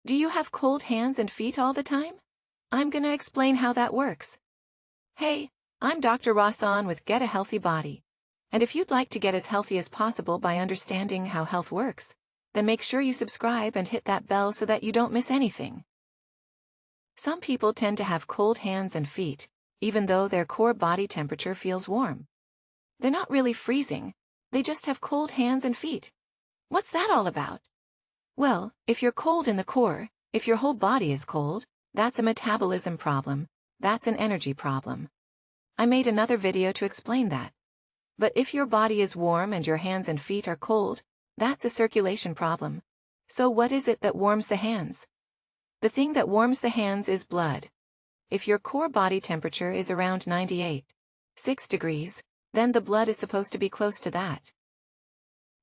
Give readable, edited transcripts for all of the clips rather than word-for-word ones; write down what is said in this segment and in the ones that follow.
Do you have cold hands and feet all the time? I'm gonna explain how that works. Hey, I'm Dr. Rossan with Get a Healthy Body. And if you'd like to get as healthy as possible by understanding how health works, then make sure you subscribe and hit that bell so that you don't miss anything. Some people tend to have cold hands and feet, even though their core body temperature feels warm. They're not really freezing, they just have cold hands and feet. What's that all about? Well, if you're cold in the core, if your whole body is cold, that's a metabolism problem, that's an energy problem. I made another video to explain that. But if your body is warm and your hands and feet are cold, that's a circulation problem. So what is it that warms the hands? The thing that warms the hands is blood. If your core body temperature is around 98.6 degrees, then the blood is supposed to be close to that.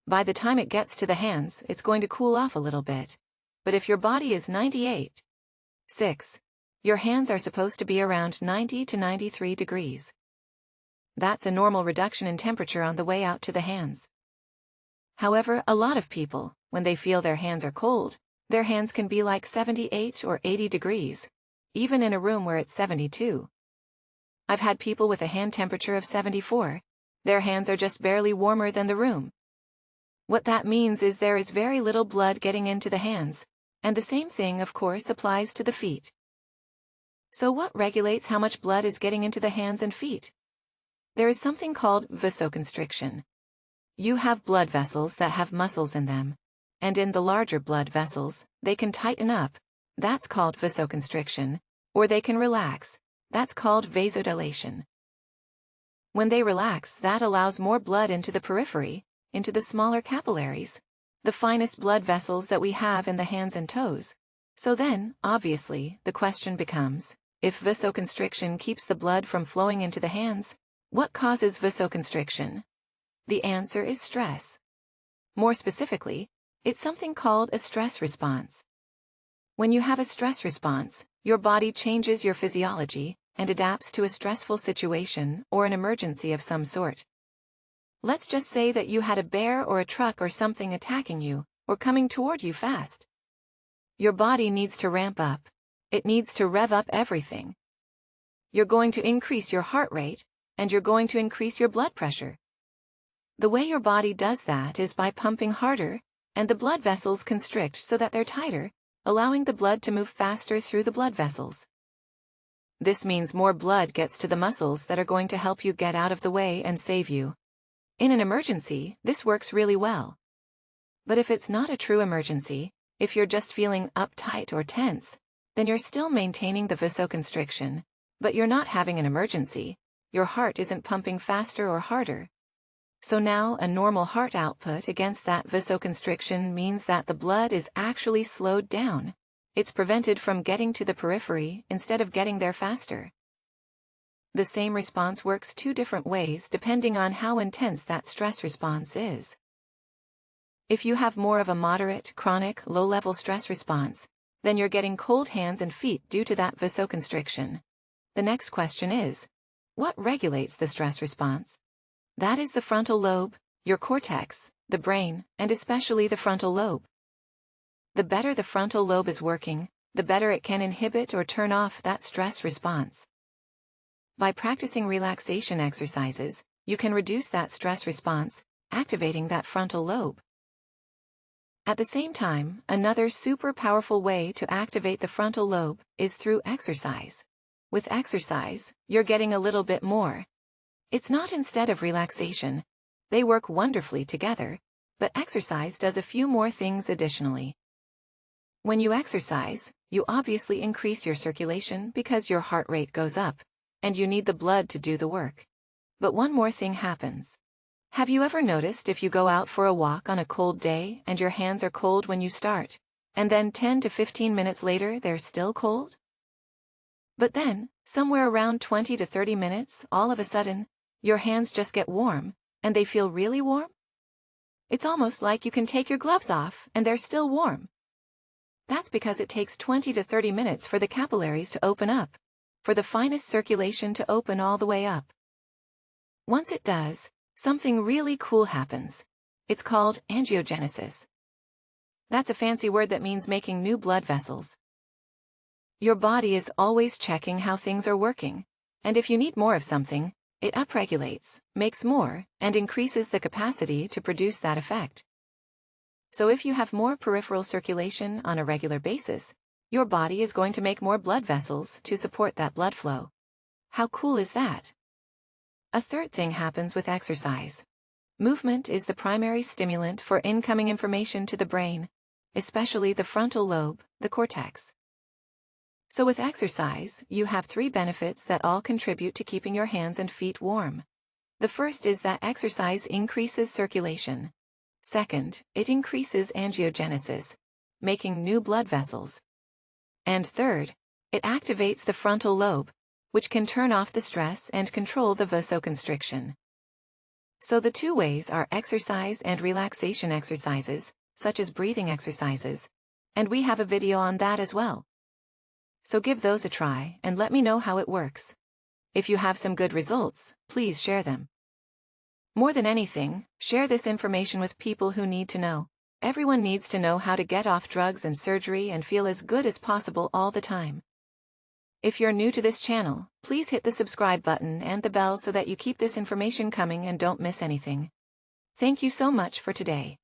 By the time it gets to the hands, it's going to cool off a little bit. But if your body is 98.6, your hands are supposed to be around 90 to 93 degrees. That's a normal reduction in temperature on the way out to the hands. However, a lot of people, when they feel their hands are cold, their hands can be like 78 or 80 degrees, even in a room where it's 72. I've had people with a hand temperature of 74. Their hands are just barely warmer than the room. What that means is there is very little blood getting into the hands, and the same thing, of course, applies to the feet. So what regulates how much blood is getting into the hands and feet? There is something called vasoconstriction. You have blood vessels that have muscles in them, and in the larger blood vessels, they can tighten up, that's called vasoconstriction, or they can relax, that's called vasodilation. When they relax, that allows more blood into the periphery, into the smaller capillaries, the finest blood vessels that we have in the hands and toes. So then, obviously, the question becomes, if vasoconstriction keeps the blood from flowing into the hands, what causes vasoconstriction? The answer is stress. More specifically, it's something called a stress response. When you have a stress response, your body changes your physiology and adapts to a stressful situation or an emergency of some sort. Let's just say that you had a bear or a truck or something attacking you, or coming toward you fast. Your body needs to ramp up. It needs to rev up everything. You're going to increase your heart rate, and you're going to increase your blood pressure. The way your body does that is by pumping harder, and the blood vessels constrict so that they're tighter, allowing the blood to move faster through the blood vessels. This means more blood gets to the muscles that are going to help you get out of the way and save you. In an emergency, this works really well. But if it's not a true emergency, if you're just feeling uptight or tense, then you're still maintaining the vasoconstriction, but you're not having an emergency. Your heart isn't pumping faster or harder. So now a normal heart output against that vasoconstriction means that the blood is actually slowed down. It's prevented from getting to the periphery instead of getting there faster. The same response works two different ways depending on how intense that stress response is. If you have more of a moderate, chronic, low-level stress response, then you're getting cold hands and feet due to that vasoconstriction. The next question is, what regulates the stress response? That is the frontal lobe, your cortex, the brain, and especially the frontal lobe. The better the frontal lobe is working, the better it can inhibit or turn off that stress response. By practicing relaxation exercises, you can reduce that stress response, activating that frontal lobe. At the same time, another super powerful way to activate the frontal lobe is through exercise. With exercise, you're getting a little bit more. It's not instead of relaxation. They work wonderfully together, but exercise does a few more things additionally. When you exercise, you obviously increase your circulation because your heart rate goes up, and you need the blood to do the work. But one more thing happens. Have you ever noticed if you go out for a walk on a cold day and your hands are cold when you start, and then 10 to 15 minutes later they're still cold? But then, somewhere around 20 to 30 minutes, all of a sudden, your hands just get warm, and they feel really warm? It's almost like you can take your gloves off and they're still warm. That's because it takes 20 to 30 minutes for the capillaries to open up, for the finest circulation to open all the way up. Once it does, something really cool happens. It's called angiogenesis. That's a fancy word that means making new blood vessels. Your body is always checking how things are working, and if you need more of something, it upregulates, makes more, and increases the capacity to produce that effect. So if you have more peripheral circulation on a regular basis, your body is going to make more blood vessels to support that blood flow. How cool is that? A third thing happens with exercise. Movement is the primary stimulant for incoming information to the brain, especially the frontal lobe, the cortex. So with exercise, you have 3 benefits that all contribute to keeping your hands and feet warm. The first is that exercise increases circulation. Second, it increases angiogenesis, making new blood vessels. And third, it activates the frontal lobe, which can turn off the stress and control the vasoconstriction. So the 2 ways are exercise and relaxation exercises, such as breathing exercises, and we have a video on that as well. So give those a try and let me know how it works. If you have some good results, please share them. More than anything, share this information with people who need to know. Everyone needs to know how to get off drugs and surgery and feel as good as possible all the time. If you're new to this channel, please hit the subscribe button and the bell so that you keep this information coming and don't miss anything. Thank you so much for today.